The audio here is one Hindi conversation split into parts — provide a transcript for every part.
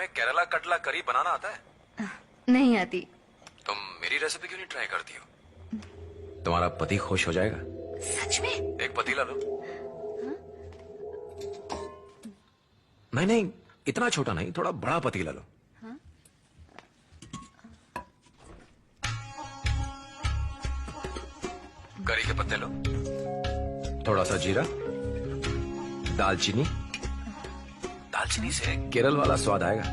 तुम्हें केरला कटला करी बनाना आता है? नहीं आती। तुम मेरी रेसिपी क्यों नहीं ट्राई करती हो? तुम्हारा पति खुश हो जाएगा। सच में? एक पतीला लो। नहीं नहीं, इतना छोटा नहीं, थोड़ा बड़ा पतीला लो। करी के पत्ते लो, थोड़ा सा जीरा, दालचीनी। दालचीनी से केरल वाला स्वाद आएगा।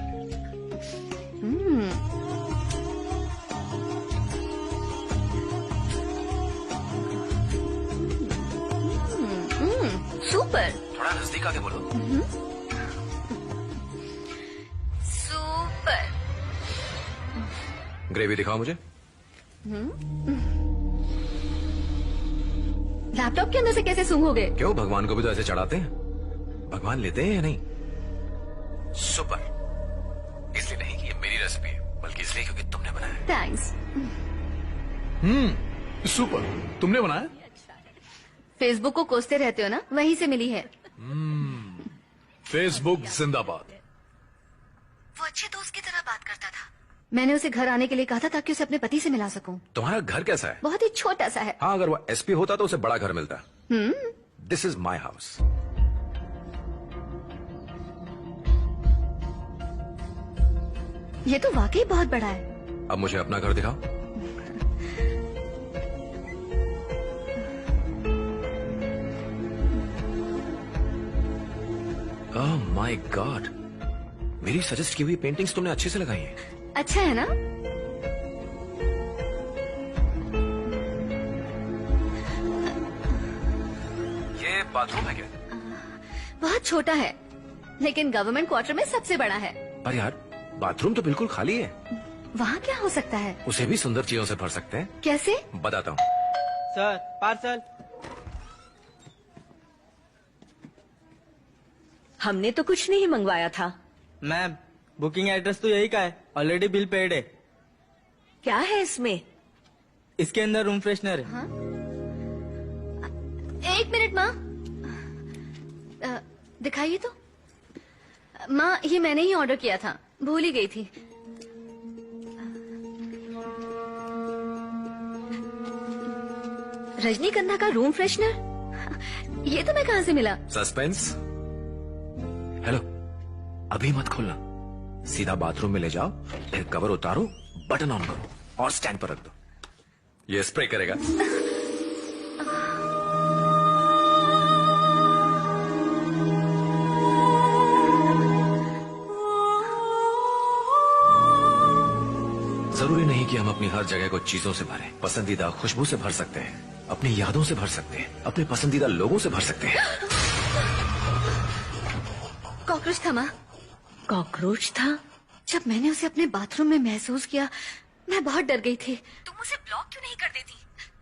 सुपर। थोड़ा नजदीक आके बोलो। सुपर। ग्रेवी दिखाओ मुझे। लैपटॉप के अंदर से कैसे सूंघोगे? क्यों, भगवान को भी तो ऐसे चढ़ाते हैं। भगवान लेते हैं या नहीं? सुपर। इसलिए नहीं कि ये मेरी रेसिपी है, बल्कि इसलिए क्योंकि तुमने बनाया। थैंक्स। सुपर। तुमने बनाया? फेसबुक को कोसते रहते हो ना, वहीं से मिली है। फेसबुक जिंदाबाद। वो अच्छे दोस्त की तरह बात करता था। मैंने उसे घर आने के लिए कहा था ताकि उसे अपने पति से मिला सकूं। तुम्हारा घर कैसा है? बहुत ही छोटा सा है। हाँ, अगर वो एसपी होता तो उसे बड़ा घर मिलता। This is my house. ये तो वाकई बहुत बड़ा है। अब मुझे अपना घर दिखाओ। ओह माय गॉड, मेरी सजेस्ट की हुई पेंटिंग्स तुमने अच्छे से लगाई हैं। अच्छा है ना? ये बाथरूम है क्या? बहुत छोटा है, लेकिन गवर्नमेंट क्वार्टर में सबसे बड़ा है। पर यार, बाथरूम तो बिल्कुल खाली है। वहाँ क्या हो सकता है? उसे भी सुंदर चीजों से भर सकते हैं। कैसे? बताता हूँ। Sir, parcel. हमने तो कुछ नहीं मंगवाया था। मैम, बुकिंग एड्रेस तो यही का है। ऑलरेडी बिल पेड है। क्या है इसमें? इसके अंदर रूम फ्रेशनर है। हाँ? एक मिनट माँ, दिखाइए तो। माँ, ये मैंने ही ऑर्डर किया था, भूल ही गई थी। रजनीगंधा का रूम फ्रेशनर? ये तो मैं कहाँ से मिला? सस्पेंस। हेलो, अभी मत खोलना, सीधा बाथरूम में ले जाओ, फिर कवर उतारो, बटन ऑन करो और स्टैंड पर रख दो। ये स्प्रे करेगा। जरूरी नहीं कि हम अपनी हर जगह को चीजों से भरें। पसंदीदा खुशबू से भर सकते हैं, अपनी यादों से भर सकते हैं, अपने पसंदीदा लोगों से भर सकते हैं। कॉकरोच था माँ। कॉकरोच था? जब मैंने उसे अपने बाथरूम में महसूस किया, मैं बहुत डर गई थी। तुम उसे ब्लॉक क्यों नहीं कर देती?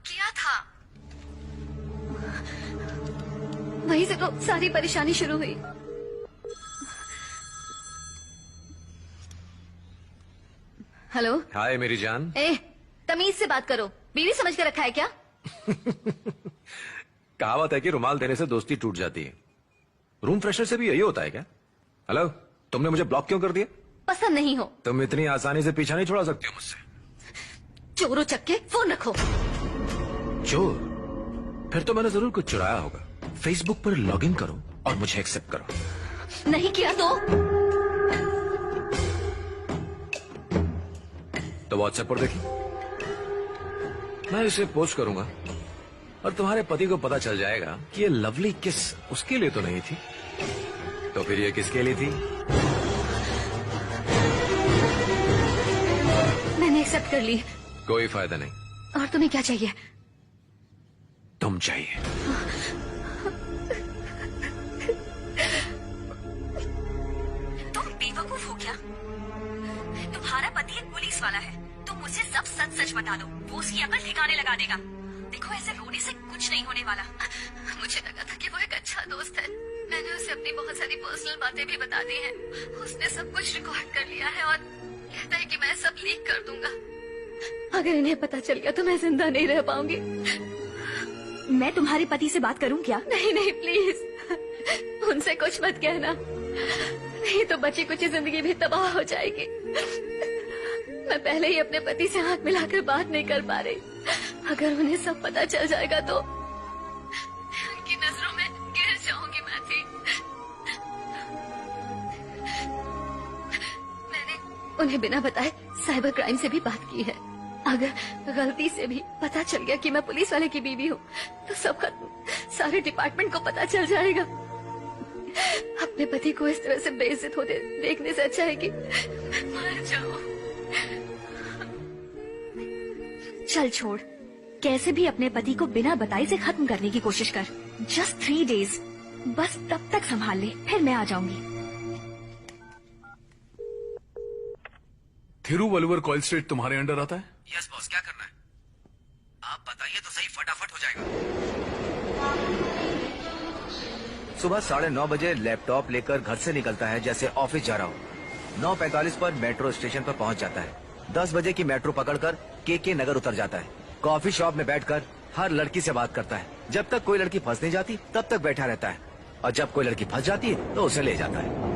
किया था। वहीं से तो सारी परेशानी शुरू हुई। हेलो। हाय मेरी जान। ए, तमीज से बात करो। बीवी समझ कर रखा है क्या? कहावत है कि रुमाल देने से दोस्ती टूट जाती है। रूम फ्रेशनर से भी यही होता है क्या? हेलो, तुमने मुझे ब्लॉक क्यों कर दिया? पसंद नहीं हो। तुम इतनी आसानी से पीछा नहीं छुड़ा सकती हो मुझसे। चोरों चक्के, फोन रखो। चोर? फिर तो मैंने जरूर कुछ चुराया होगा। फेसबुक पर लॉगिन करो और मुझे एक्सेप्ट करो। नहीं किया तो व्हाट्सएप पर देखिए, मैं इसे पोस्ट करूंगा और तुम्हारे पति को पता चल जाएगा कि ये लवली किस उसके लिए तो नहीं थी, तो फिर ये किसके लिए थी? मैंने एक्सेप्ट कर ली। कोई फायदा नहीं। और तुम्हें क्या चाहिए? तुम चाहिए। तुम बेवकूफ हो क्या? तुम्हारा पति एक पुलिस वाला है, तुम मुझसे सब सच सच बता दो, वो उसकी अकल ठिकाने लगा देगा। देखो, ऐसे रोने से कुछ नहीं होने वाला। मुझे लगा था कि वो एक अच्छा दोस्त है। मैंने उसे अपनी बहुत सारी पर्सनल बातें भी बता दी हैं। उसने सब कुछ रिकॉर्ड कर लिया है और कहता है कि मैं सब लीक कर दूंगा। अगर इन्हें पता चल गया तो मैं जिंदा नहीं रह पाऊंगी। मैं तुम्हारे पति से बात करूं क्या? नहीं नहीं, प्लीज उनसे कुछ मत कहना। नहीं तो बची कुछ जिंदगी भी तबाह हो जाएगी। मैं पहले ही अपने पति से हाथ मिलाकर बात नहीं कर पा रही। अगर उन्हें सब पता चल जाएगा तो उनकी नजरों में गिर जाऊंगी मैथी। मैंने उन्हें बिना बताए साइबर क्राइम से भी बात की है। अगर गलती से भी पता चल गया कि मैं पुलिस वाले की बीवी हूँ तो सब खत्म, सारे डिपार्टमेंट को पता चल जाएगा। अपने पति को इस तरह से बेइज्जत होते देखने से अच्छा है कि मर जाओ। चल छोड़, कैसे भी अपने पति को बिना बताए से खत्म करने की कोशिश कर। जस्ट 3 days, बस तब तक संभाल ले, फिर मैं आ जाऊंगी। थिरुवल्लुवर कॉइल स्टेट तुम्हारे अंडर आता है? यस बॉस, क्या करना है आप बताइए तो सही, फटाफट हो जाएगा। सुबह 9:30 बजे लैपटॉप लेकर घर से निकलता है जैसे ऑफिस जा रहा हो। 9:45 पर मेट्रो स्टेशन पर पहुंच जाता है। 10 बजे की मेट्रो पकड़कर के नगर उतर जाता है। कॉफी शॉप में बैठकर हर लड़की से बात करता है। जब तक कोई लड़की फंस नहीं जाती तब तक बैठा रहता है, और जब कोई लड़की फंस जाती है तो उसे ले जाता है।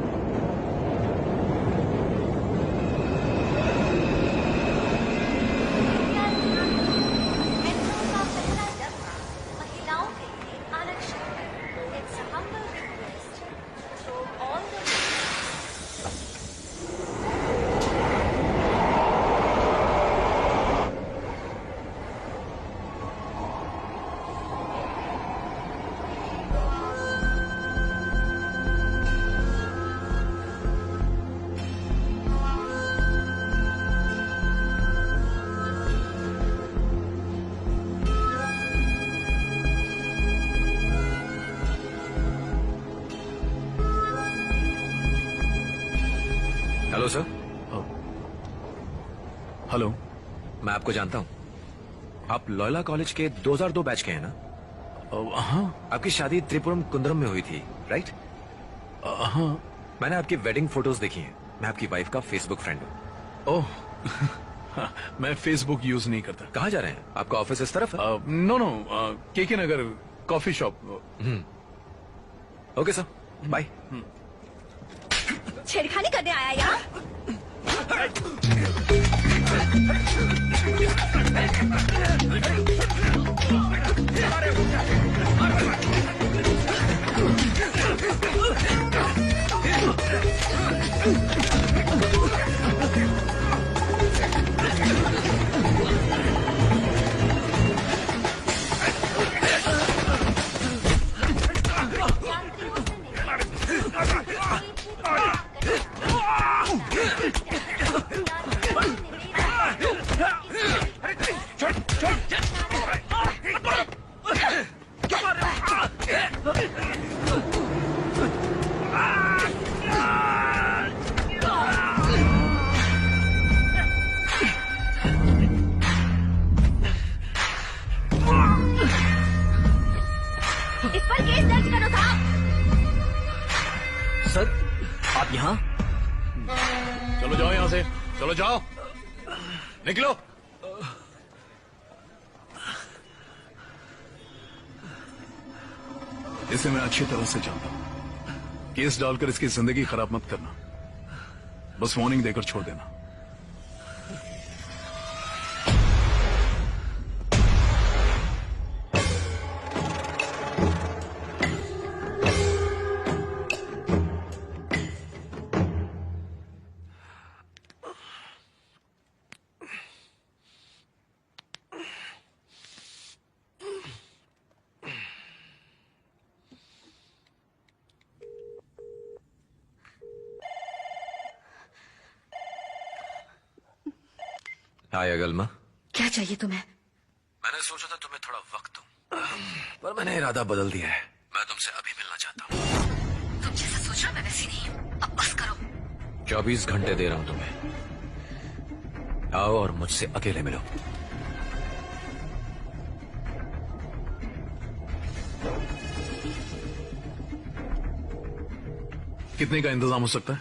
Hello sir. हेलो। मैं आपको जानता हूँ, आप लॉयला कॉलेज के 2002 बैच के हैं ना? हाँ। आपकी शादी त्रिपुरम कुंद्रम में हुई थी, राइट? हाँ। मैंने आपकी वेडिंग फोटोज देखी हैं। मैं आपकी वाइफ का फेसबुक फ्रेंड हूँ। ओह, मैं फेसबुक यूज नहीं करता। कहाँ जा रहे हैं? आपका ऑफिस इस तरफ है? No no, K Nagar coffee shop. Okay sir, bye. छेड़खानी करने आया यहाँ? इस पर केस दर्ज करो साहब। सर, आप यहाँ? चलो जाओ यहाँ से, चलो जाओ, निकलो। इसे मैं अच्छी तरह से जानता हूं। केस डालकर इसकी जिंदगी खराब मत करना, बस वार्निंग देकर छोड़ देना। हाय अगलमा। क्या चाहिए तुम्हें? मैंने सोचा था तुम्हें थोड़ा वक्त दूं, पर मैंने इरादा बदल दिया है। मैं तुमसे अभी मिलना चाहता हूँ। तुम जैसा सोच रहा मैं वैसी नहीं हूँ। अब बस करो। 24 घंटे दे रहा हूं तुम्हें। आओ और मुझसे अकेले मिलो। कितने का इंतजाम हो सकता है?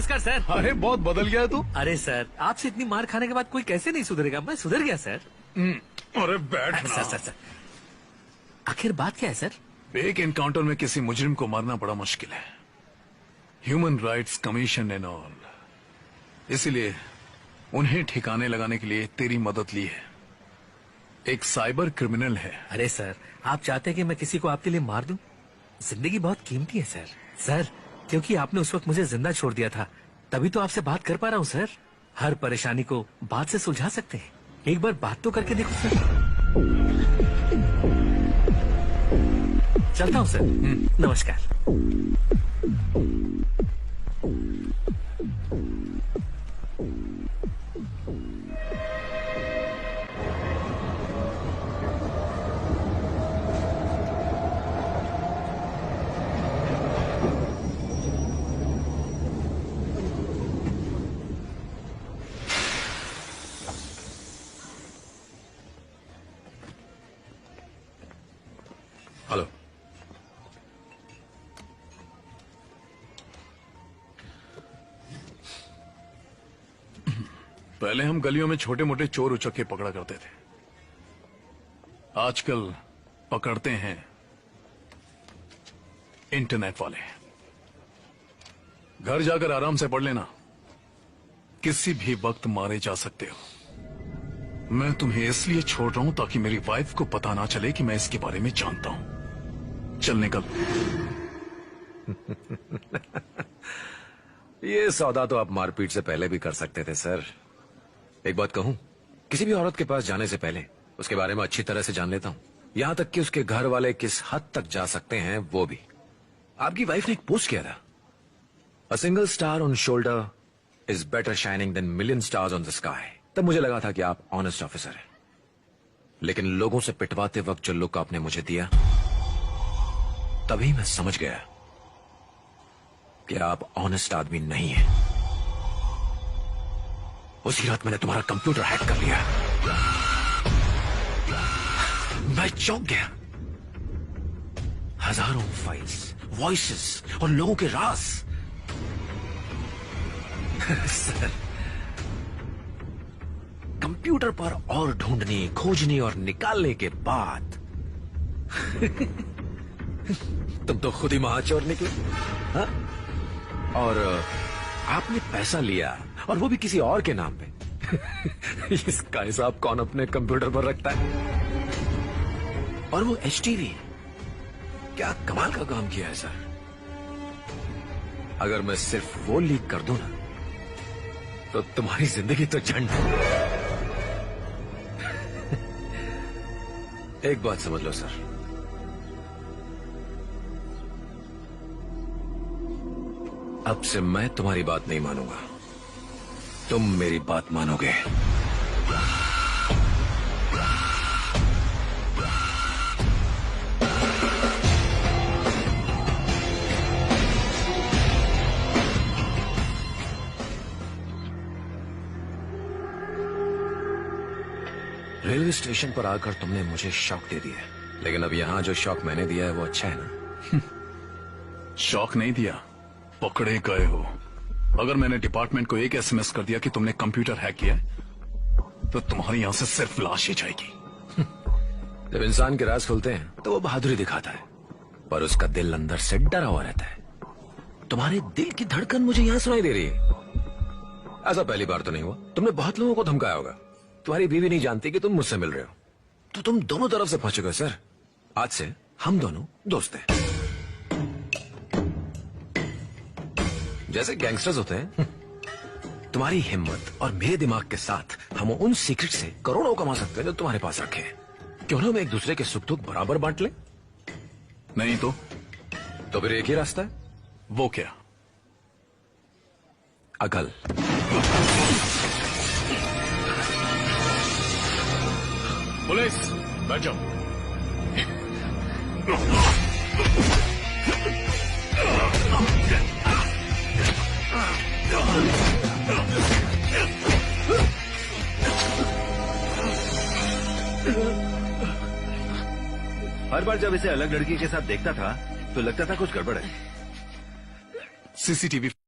नमस्कार सर। अरे बहुत बदल गया है तू। अरे सर, आपसे इतनी मार खाने के बाद कोई कैसे नहीं सुधरेगा? मैं सुधर गया सर। अरे बैठ सर सर सर, आखिर बात क्या है सर? एक एनकाउंटर में किसी मुजरिम को मारना बड़ा मुश्किल है, human rights commission and all. इसीलिए उन्हें ठिकाने लगाने के लिए तेरी मदद ली है। एक साइबर क्रिमिनल है। अरे सर, आप चाहते हैं कि मैं किसी को आपके लिए मार दूं? जिंदगी बहुत कीमती है सर। सर, क्योंकि आपने उस वक्त मुझे जिंदा छोड़ दिया था, तभी तो आपसे बात कर पा रहा हूँ सर। हर परेशानी को बात से सुलझा सकते हैं। एक बार बात तो करके देखो सर। चलता हूँ सर। नमस्कार। हेलो। पहले हम गलियों में छोटे मोटे चोर उचक्के पकड़ा करते थे, आजकल पकड़ते हैं इंटरनेट वाले। घर जाकर आराम से पढ़ लेना, किसी भी वक्त मारे जा सकते हो। मैं तुम्हें इसलिए छोड़ रहा हूं ताकि मेरी वाइफ को पता ना चले कि मैं इसके बारे में जानता हूं। चल निकल। ये सौदा तो आप मारपीट से पहले भी कर सकते थे सर। एक बात कहूं, किसी भी औरत के पास जाने से पहले उसके बारे में अच्छी तरह से जान लेता हूं, यहां तक कि उसके घर वाले किस हद तक जा सकते हैं वो भी। आपकी वाइफ ने एक पोस्ट किया था, a single star on shoulder is better shining than million stars on the sky. तब मुझे लगा था कि आप ऑनेस्ट ऑफिसर हैं, लेकिन लोगों से पिटवाते वक्त जो लुक आपने मुझे दिया, तभी मैं समझ गया कि आप ऑनेस्ट आदमी नहीं हैं। उसी रात मैंने तुम्हारा कंप्यूटर हैक कर लिया। मैं चौंक गया। हजारों फाइल्स, वॉइसेस और लोगों के राज। सर, कंप्यूटर पर और ढूंढने, खोजने और निकालने के बाद तुम तो खुद ही महाचोर निकले। हाँ? और आपने पैसा लिया, और वो भी किसी और के नाम पे। इसका हिसाब कौन अपने कंप्यूटर पर रखता है? और वो HTV, क्या कमाल का काम किया है सर। अगर मैं सिर्फ वो लीक कर दूं ना, तो तुम्हारी जिंदगी तो झंड। एक बात समझ लो सर, अब से मैं तुम्हारी बात नहीं मानूंगा, तुम मेरी बात मानोगे। रेलवे स्टेशन पर आकर तुमने मुझे शॉक दे दिया, लेकिन अब यहां जो शॉक मैंने दिया है वो अच्छा है ना? शॉक नहीं दिया, पकड़े गए हो। अगर मैंने डिपार्टमेंट को एक SMS कर दिया कि तुमने कंप्यूटर हैक किया है, तो तुम्हारी यहां से सिर्फ लाश ही जाएगी। जब इंसान के राज खुलते हैं तो वो बहादुरी दिखाता है, पर उसका दिल अंदर से डरा हुआ रहता है। तुम्हारे दिल की धड़कन मुझे यहां सुनाई दे रही है। ऐसा पहली बार तो नहीं हुआ, तुमने बहुत लोगों को धमकाया होगा। तुम्हारी बीवी नहीं जानती कि तुम मुझसे मिल रहे हो, तो तुम दोनों तरफ से फंस चुके हो सर। आज से हम दोनों दोस्त हैं, जैसे गैंगस्टर्स होते हैं। तुम्हारी हिम्मत और मेरे दिमाग के साथ हम उन सीक्रेट से करोड़ों कमा सकते हैं जो तुम्हारे पास रखे हैं। क्यों ना हम एक दूसरे के सुख दुख बराबर बांट लें? नहीं तो फिर एक ही रास्ता है। वो क्या? अकल। पुलिस, बैठ जाओ। हर बार जब इसे अलग लड़की के साथ देखता था तो लगता था कुछ गड़बड़ है। CCTV